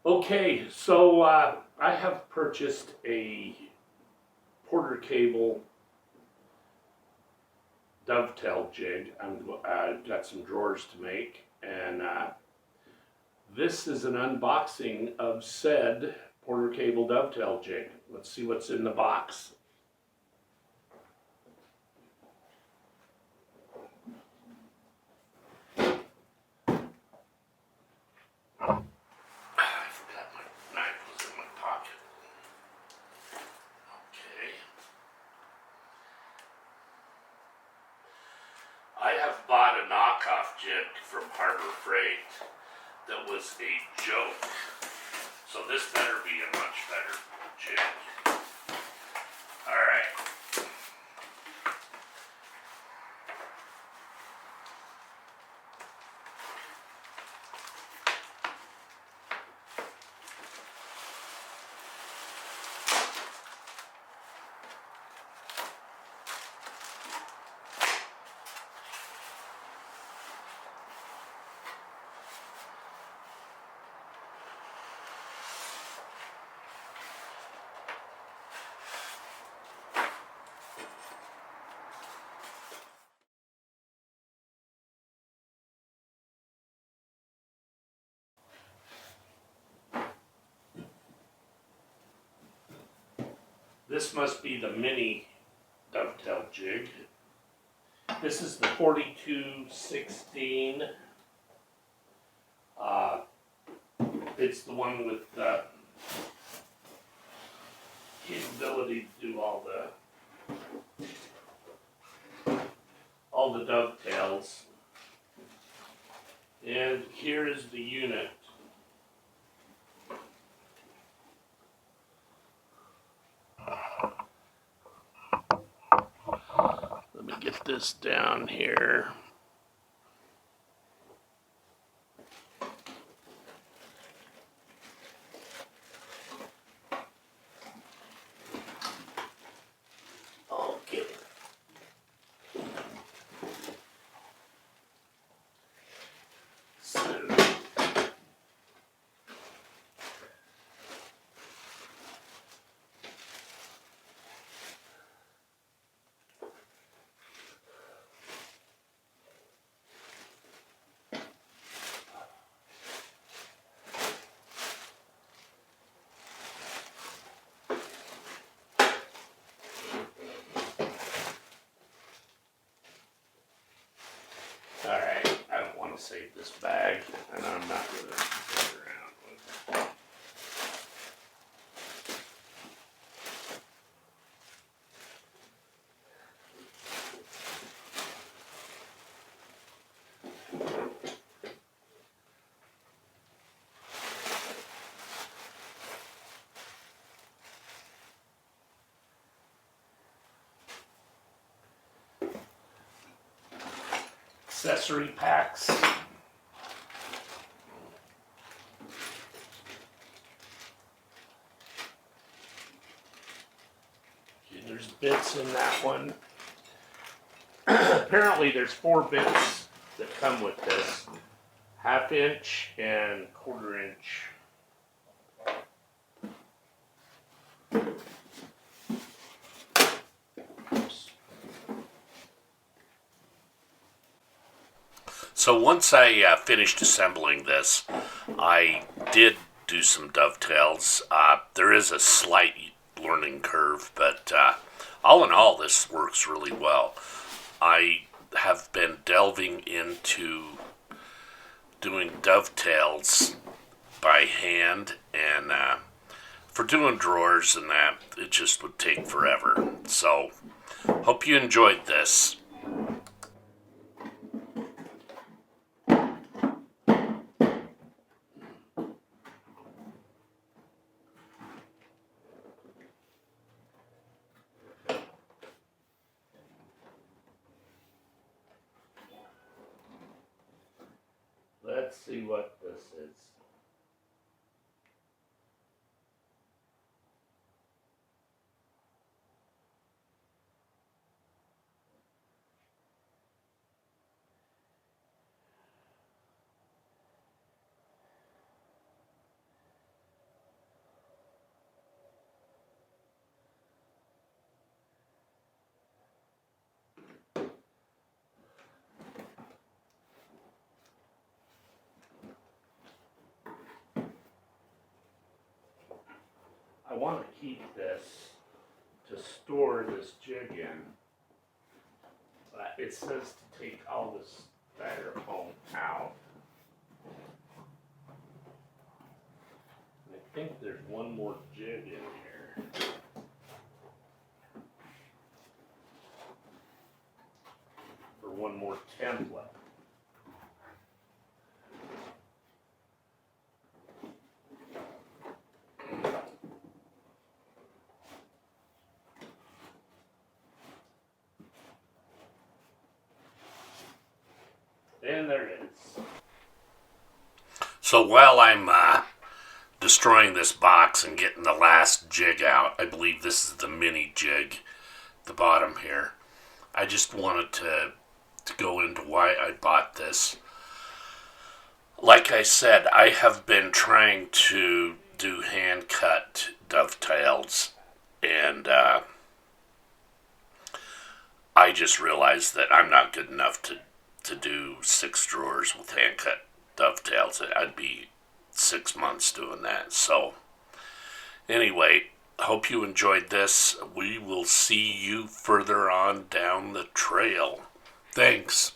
Okay, so I have purchased a Porter Cable Dovetail Jig. I've got some drawers to make, and this is an unboxing of said Porter Cable Dovetail Jig. Let's see what's in the box. I forgot my knife was in my pocket. Okay. I have bought a knockoff jig from Harbor Freight that was a joke. So this better be a much better jig. Alright. This must be the mini dovetail jig. This is the 4216. It's the one with the capability to do all the dovetails. And here is the unit. Let me get this down here. Okay. So, alright, I don't want to save this bag, and I'm not going to play around with it. Accessory packs. Okay, there's bits in that one. Apparently there's 4 bits that come with this. 1/2 inch and 1/4 inch. So once I finished assembling this, I did do some dovetails. There is a slight learning curve, but all in all, this works really well. I have been delving into doing dovetails by hand, and for doing drawers and that, it just would take forever. So, hope you enjoyed this. Let's see what this is. I want to keep this to store this jig in. But it says to take all this styrofoam out. And I think there's one more jig in here. Or one more template. And there it is. So while I'm destroying this box and getting the last jig out, I believe this is the mini jig, the bottom here. I just wanted to go into why I bought this. Like I said, I have been trying to do hand cut dovetails, and I just realized that I'm not good enough to do 6 drawers with hand cut dovetails. I'd be 6 months doing that. So anyway, hope you enjoyed this. We will see you further on down the trail. Thanks.